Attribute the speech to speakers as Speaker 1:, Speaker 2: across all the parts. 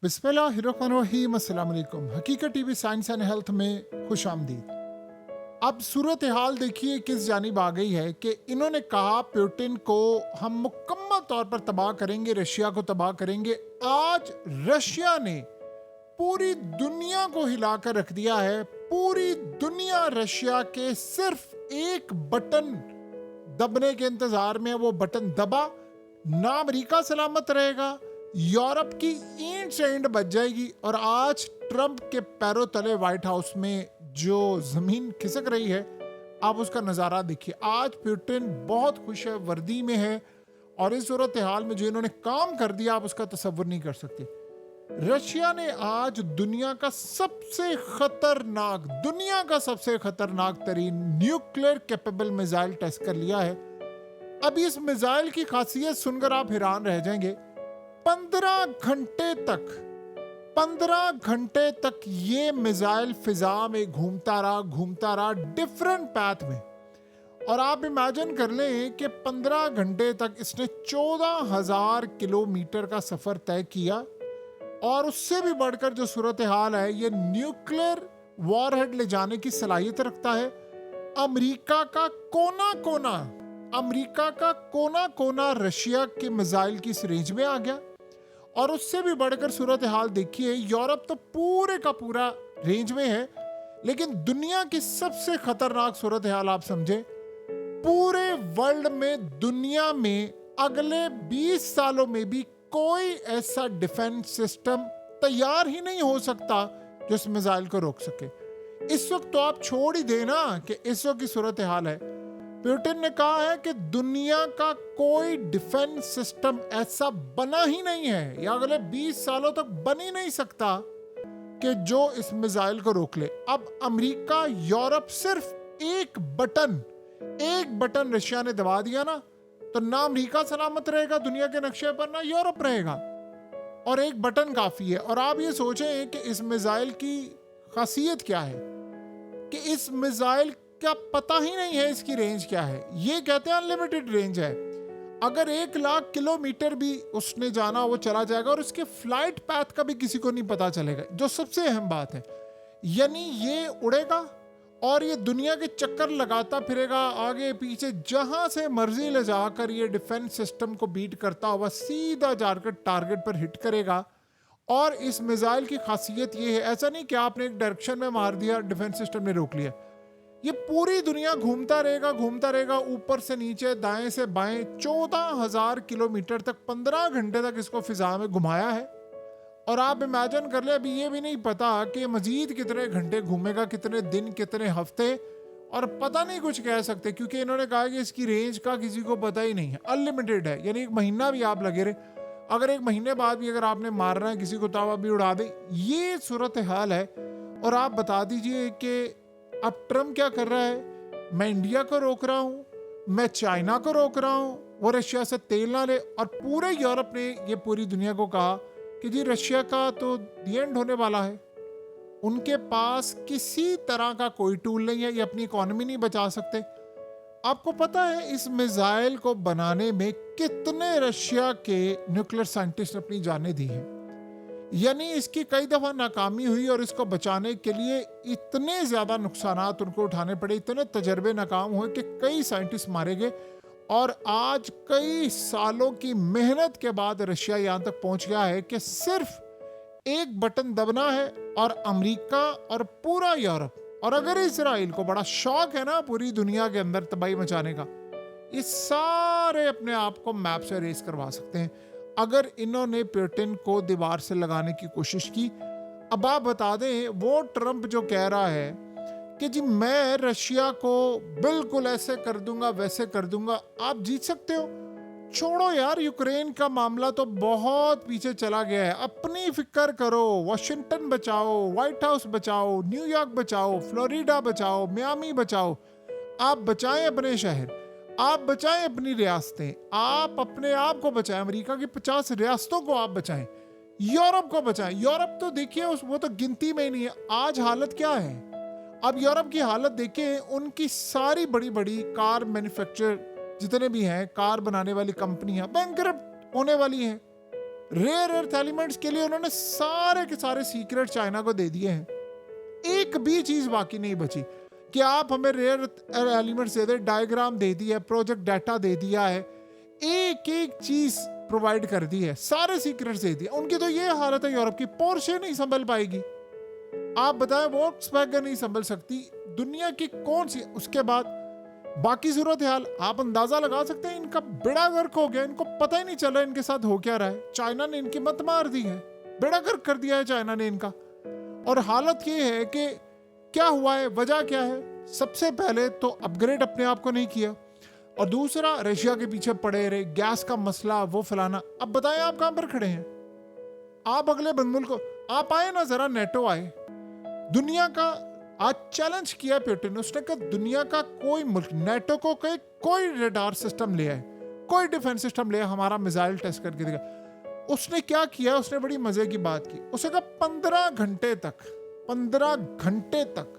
Speaker 1: बिस्मिल्लाहिर्रहमानिर्रहीम। अस्सलाम वालेकुम। हकीकत टीवी साइंस एंड हेल्थ में खुश आमदीद। अब सूरत हाल देखिए किस जानिब आ गई है कि इन्होंने कहा पुतिन को हम मुकम्मल तौर पर तबाह करेंगे, रशिया को तबाह करेंगे। आज रशिया ने पूरी दुनिया को हिलाकर रख दिया है। पूरी दुनिया रशिया के सिर्फ एक बटन दबने के इंतजार में। वो बटन दबा ना, अमेरिका सलामत रहेगा, यूरोप की ईंट से ईंट बच जाएगी। और आज ट्रंप के पैरों तले व्हाइट हाउस में जो जमीन खिसक रही है, आप उसका नजारा देखिए। आज पुतिन बहुत खुश है, वर्दी में है, और इस सूरत हाल में जो इन्होंने काम कर दिया आप उसका तसव्वुर नहीं कर सकते। रशिया ने आज दुनिया का सबसे खतरनाक तरीन न्यूक्लियर कैपेबल मिसाइल टेस्ट कर लिया है। अब इस मिसाइल की खासियत सुनकर आप हैरान रह जाएंगे। 15 घंटे तक ये मिसाइल फिजा में घूमता रहा डिफरेंट पैथ में। और आप इमेजिन कर लें कि 15 घंटे तक इसने 14,000 किलोमीटर का सफर तय किया। और उससे भी बढ़कर जो सूरत हाल है, ये न्यूक्लियर वॉरहेड ले जाने की सलाहियत रखता है। अमेरिका का कोना रशिया के मिसाइल की इस रेंज में आ गया। और उससे भी बढ़कर सूरत हाल देखिए, यूरोप तो पूरे का पूरा रेंज में है। लेकिन दुनिया की सबसे खतरनाक सूरत हाल आप समझे, पूरे वर्ल्ड में, दुनिया में अगले 20 सालों में भी कोई ऐसा डिफेंस सिस्टम तैयार ही नहीं हो सकता जो इस मिसाइल को रोक सके। इस वक्त तो आप छोड़ ही देना कि इस वक्त की सूरत हाल है। पुतिन ने कहा है कि दुनिया का कोई डिफेंस सिस्टम ऐसा बना ही नहीं है, या अगले 20 सालों तक बन ही नहीं सकता कि जो इस मिसाइल को रोक ले। अब अमेरिका, यूरोप, सिर्फ एक बटन रशिया ने दबा दिया ना, तो ना अमेरिका सलामत रहेगा दुनिया के नक्शे पर, ना यूरोप रहेगा। और एक बटन काफी है। और आप ये सोचें कि इस मिसाइल की खासियत क्या है, कि इस मिसाइल क्या पता ही नहीं है इसकी रेंज क्या है। ये कहते हैं अनलिमिटेड रेंज है। अगर 1,00,000 किलोमीटर भी उसने जाना वो चला जाएगा, और उसके फ्लाइट पैथ का भी किसी को नहीं पता चलेगा, जो सबसे अहम बात है। यानी ये उड़ेगा और ये दुनिया के चक्कर लगाता फिरेगा, आगे पीछे जहां से मर्जी ले जाकर ये डिफेंस सिस्टम को बीट करता हुआ सीधा जाकर टारगेट पर हिट करेगा। और इस मिसाइल की खासियत ये है, ऐसा नहीं कि आपने एक डायरेक्शन में मार दिया, डिफेंस सिस्टम ने रोक लिया। ये पूरी दुनिया घूमता रहेगा, ऊपर से नीचे, दाएं से बाएं, 14,000 किलोमीटर तक 15 घंटे तक इसको फिजा में घुमाया है। और आप इमेजिन कर ले, अभी ये भी नहीं पता कि मजीद कितने घंटे घूमेगा, कितने दिन, कितने हफ्ते, और पता नहीं कुछ कह सकते, क्योंकि इन्होंने कहा कि इसकी रेंज का किसी को पता ही नहीं है, अनलिमिटेड है। यानी 1 महीना भी आप लगे रहे, अगर 1 महीने बाद भी अगर आपने मारना है किसी को, तो आप भी उड़ा दे। ये सूरत हाल है। और आप बता दीजिए कि अब ट्रम्प क्या कर रहा है, मैं इंडिया को रोक रहा हूँ, मैं चाइना को रोक रहा हूँ, वो रशिया से तेल ना ले। और पूरे यूरोप ने ये पूरी दुनिया को कहा कि जी रशिया का तो दी एंड होने वाला है। उनके पास किसी तरह का कोई टूल नहीं है, ये अपनी इकोनॉमी नहीं बचा सकते। आपको पता है इस मिसाइल को बनाने में कितने रशिया के न्यूक्लियर साइंटिस्ट ने अपनी जानें दी हैं। यानी इसकी कई दफा नाकामी हुई, और इसको बचाने के लिए इतने ज्यादा नुकसानात उनको उठाने पड़े, इतने तजर्बे नाकाम हुए कि कई साइंटिस्ट मारे गए। और आज कई सालों की मेहनत के बाद रशिया यहां तक पहुंच गया है कि सिर्फ एक बटन दबना है, और अमेरिका और पूरा यूरोप, और अगर इजराइल को बड़ा शौक है ना पूरी दुनिया के अंदर तबाही मचाने का, ये सारे अपने आप को मैप से रेस करवा सकते हैं अगर इन्होंने पुतिन को दीवार से लगाने की कोशिश की। अब आप बता दें, वो ट्रंप जो कह रहा है कि जी मैं रशिया को बिल्कुल ऐसे कर दूंगा, वैसे कर दूंगा, आप जीत सकते हो। छोड़ो यार, यूक्रेन का मामला तो बहुत पीछे चला गया है। अपनी फिक्र करो, वॉशिंगटन बचाओ, व्हाइट हाउस बचाओ, न्यूयॉर्क बचाओ, फ्लोरिडा बचाओ, मियामी बचाओ। आप बचाएं अपने शहर, आप बचाएं अपनी रियासतें, आप अपने आप को बचाएं। अमेरिका की 50 रियासतों को आप बचाएं, यूरोप को बचाएं। यूरोप तो देखिए वो तो गिनती में ही नहीं है। आज हालत क्या है, अब यूरोप की हालत देखिए, उनकी सारी बड़ी बड़ी कार मैन्युफैक्चर जितने भी हैं, कार बनाने वाली कंपनियां बैंकरप्ट होने वाली हैं। रेयर अर्थ एलिमेंट्स के लिए उन्होंने सारे के सारे सीक्रेट चाइना को दे दिए हैं। एक भी चीज बाकी नहीं बची कि आप हमें रेयर एलिमेंट्स दे दे, डायग्राम दे दिया है, प्रोजेक्ट डाटा दे दिया है, एक एक चीज प्रोवाइड कर दी है, सारे सीक्रेट्स दे दिए। उनकी तो ये हालत है यूरोप की, पोर्शे नहीं संभल पाएगी। आप बताएं वोक्सवैगन नहीं संभल सकती, दुनिया की कौन सी। उसके बाद बाकी सूरत हाल आप अंदाजा लगा सकते हैं, इनका बेड़ा गर्क हो गया, इनको पता ही नहीं चला इनके साथ हो क्या रहा है। चाइना ने इनकी मत मार दी है, बेड़ा गर्क कर दिया है चाइना ने इनका। और हालत ये है कि क्या हुआ है, वजह क्या है। सबसे पहले तो अपग्रेड अपने आप को नहीं किया, और दूसरा रशिया के पीछे पड़े रहे, गैस का मसला वो फलाना। अब बताएं आप कहां पर खड़े हैं। आप अगले मुल्क को आप आए ना, जरा नेटो आए। दुनिया का आज चैलेंज किया पुतिन, उसने कहा दुनिया का कोई मुल्क नेटो को कहे कोई रडार सिस्टम ले आए, कोई डिफेंस सिस्टम ले आए, हमारा मिसाइल टेस्ट करके दिखा। उसने क्या किया, उसने बड़ी मजे की बात की। उसने कहा 15 घंटे तक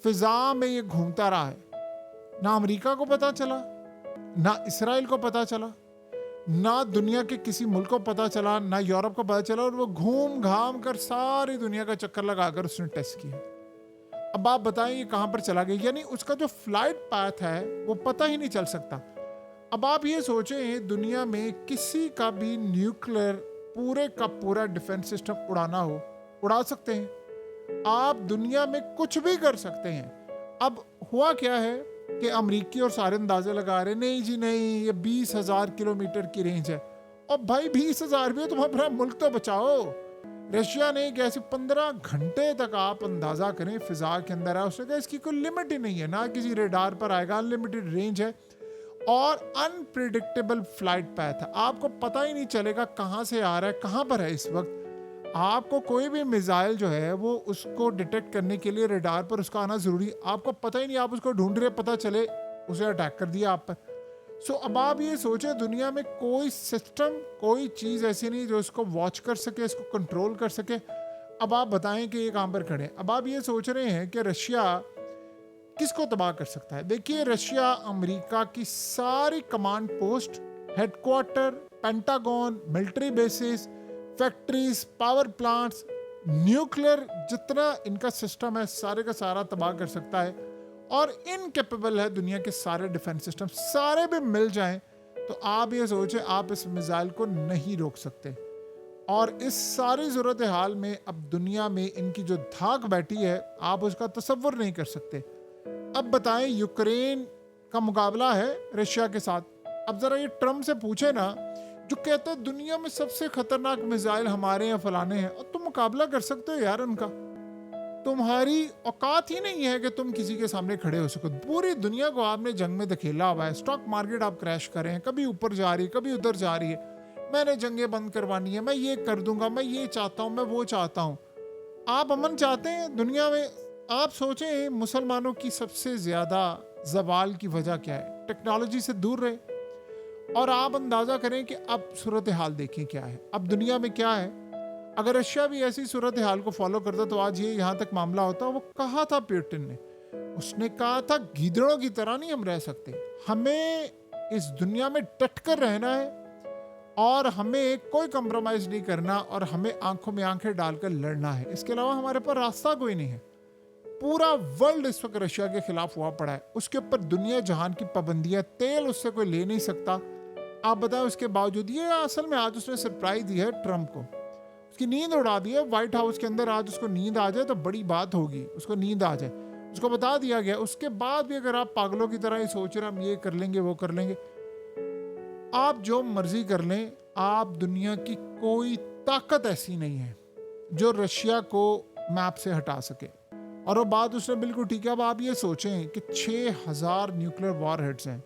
Speaker 1: फिजा में ये घूमता रहा है। ना अमेरिका को पता चला, ना इसराइल को पता चला, ना दुनिया के किसी मुल्क को पता चला, ना यूरोप को पता चला। और वो घूम घाम कर सारी दुनिया का चक्कर लगाकर उसने टेस्ट किया। अब आप बताएं ये कहां पर चला गया, यानी उसका जो फ्लाइट पाथ है वो पता ही नहीं चल सकता। अब आप ये सोचें, दुनिया में किसी का भी न्यूक्लियर पूरे का पूरा डिफेंस सिस्टम उड़ाना हो, उड़ा सकते हैं आप। दुनिया में कुछ भी कर सकते हैं। अब हुआ क्या है कि अमरीकी और सारे अंदाजे लगा रहे, नहीं जी नहीं, ये 20,000 किलोमीटर की रेंज है। और भाई 20,000 भी हो, तुम अपना मुल्क तो बचाओ। रशिया ने कैसे 15 घंटे तक आप अंदाजा करें फिजा के अंदर है। उसने कहा इसकी कोई लिमिट ही नहीं है, ना किसी रेडार पर आएगा, अनलिमिटेड रेंज है और अनप्रिडिक्टेबल फ्लाइट पैथ है। आपको पता ही नहीं चलेगा कहां से आ रहा है, कहां पर है इस वक्त। आपको कोई भी मिसाइल जो है वो उसको डिटेक्ट करने के लिए रेडार पर उसका आना जरूरी, आपको पता ही नहीं, आप उसको ढूंढ रहे, पता चले उसे अटैक कर दिया आप पर। सो अब आप ये सोचें, दुनिया में कोई सिस्टम, कोई चीज़ ऐसी नहीं जो इसको वॉच कर सके, इसको कंट्रोल कर सके। अब आप बताएं कि ये कहां पर खड़े हैं। अब आप ये सोच रहे हैं कि रशिया किसको तबाह कर सकता है। देखिए, रशिया अमेरिका की सारी command post, headquarter, pentagon, military bases, factories, power plants, nuclear जितना इनका सिस्टम है सारे का सारा तबाह कर सकता है। और इनकेपेबल है दुनिया के सारे डिफेंस सिस्टम, सारे भी मिल जाएं तो आप ये सोचें आप इस मिसाइल को नहीं रोक सकते। और इस सारी सूरत हाल में अब दुनिया में इनकी जो धाक बैठी है आप उसका तसव्वुर नहीं कर सकते। अब बताएं, यूक्रेन का मुकाबला है रशिया के साथ। अब जरा ये ट्रम्प से पूछे ना, जो कहते हैं दुनिया में सबसे खतरनाक मिसाइल हमारे यहाँ फलाने हैं, और तुम मुकाबला कर सकते हो यार उनका। तुम्हारी औकात ही नहीं है कि तुम किसी के सामने खड़े हो सको। पूरी दुनिया को आपने जंग में धकेला हुआ है। स्टॉक मार्केट आप क्रैश करें, कभी ऊपर जा रही है, कभी उधर जा रही है। मैंने जंगें बंद करवानी है, मैं ये कर दूंगा, मैं ये चाहता हूँ, मैं वो चाहता हूँ। आप अमन चाहते हैं दुनिया में। आप सोचें मुसलमानों की सबसे ज्यादा जवाल की वजह क्या है, टेक्नोलॉजी से दूर रहे। और आप अंदाजा करें कि अब सूरत हाल देखें क्या है, अब दुनिया में क्या है। अगर रशिया भी ऐसी सूरत हाल को फॉलो करता तो आज ये यहाँ तक मामला होता। वो कहा था पुतिन ने, उसने कहा था गीदड़ों की तरह नहीं हम रह सकते, हमें इस दुनिया में डट कर रहना है और हमें कोई कंप्रोमाइज नहीं करना और हमें आंखों में आंखें डालकर लड़ना है। इसके अलावा हमारे पास रास्ता कोई नहीं है। पूरा वर्ल्ड इस वक्त रशिया के खिलाफ हुआ पड़ा है, उसके ऊपर दुनिया जहान की पाबंदियां, तेल उससे कोई ले नहीं सकता। आप बताएं, उसके बावजूद ये असल में आज उसने सरप्राइज दी है ट्रम्प को, उसकी नींद उड़ा दी है। व्हाइट हाउस के अंदर आज उसको नींद आ जाए तो बड़ी बात होगी, उसको नींद आ जाए, उसको बता दिया गया। उसके बाद भी अगर आप पागलों की तरह ही सोच रहे हम ये कर लेंगे वो कर लेंगे, आप जो मर्जी कर लें, आप दुनिया की कोई ताकत ऐसी नहीं है जो रशिया को मैप से हटा सके। और वो बात उसने बिल्कुल ठीक है। अब आप ये सोचें कि 6000 न्यूक्लियर वॉर हेड्स हैं,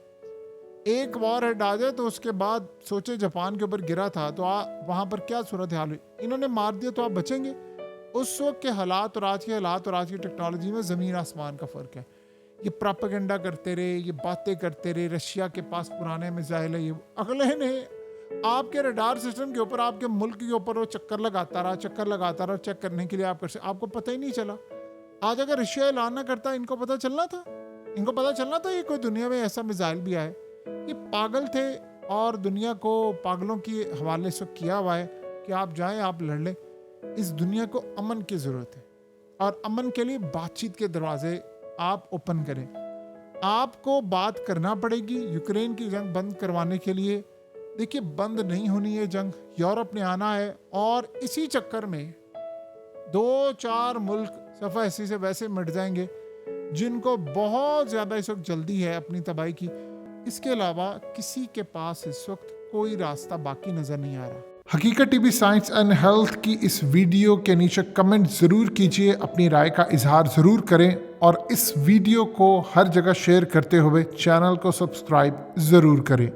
Speaker 1: एक वॉर हेड आ जाए तो उसके बाद सोचे जापान के ऊपर गिरा था तो वहां पर क्या सूरत हाल हुई। इन्होंने मार दिया तो आप बचेंगे। उस वक्त के हालात और आज के हालात और आज की टेक्नोलॉजी में ज़मीन आसमान का फ़र्क है। ये प्रोपेगेंडा करते रहे, ये बातें करते रहे, रशिया के पास पुराने मिसाइल है, ये अगले ने आपके रडार सिस्टम के ऊपर, आपके मुल्क के ऊपर वो चक्कर लगाता रहा, चेक करने के लिए आपको पता ही नहीं चला। आज अगर रशिया ऐलान ना करता, इनको पता चलना था, ये कोई दुनिया में ऐसा मिसाइल भी आए। ये पागल थे और दुनिया को पागलों के हवाले से किया हुआ है कि आप जाएं, आप लड़ लें। इस दुनिया को अमन की ज़रूरत है और अमन के लिए बातचीत के दरवाजे आप ओपन करें। आपको बात करना पड़ेगी यूक्रेन की जंग बंद करवाने के लिए। देखिए, बंद नहीं होनी है जंग, यूरोप ने आना है और इसी चक्कर में 2-4 मुल्क सफ़ा ऐसी से वैसे मिट जाएंगे जिनको बहुत ज़्यादा इस वक्त जल्दी है अपनी तबाही की। इसके अलावा किसी के पास इस वक्त कोई रास्ता बाकी नज़र नहीं आ रहा। हकीकत टीवी साइंस एंड हेल्थ की इस वीडियो के नीचे कमेंट ज़रूर कीजिए, अपनी राय का इजहार ज़रूर करें और इस वीडियो को हर जगह शेयर करते हुए चैनल को सब्सक्राइब ज़रूर करें।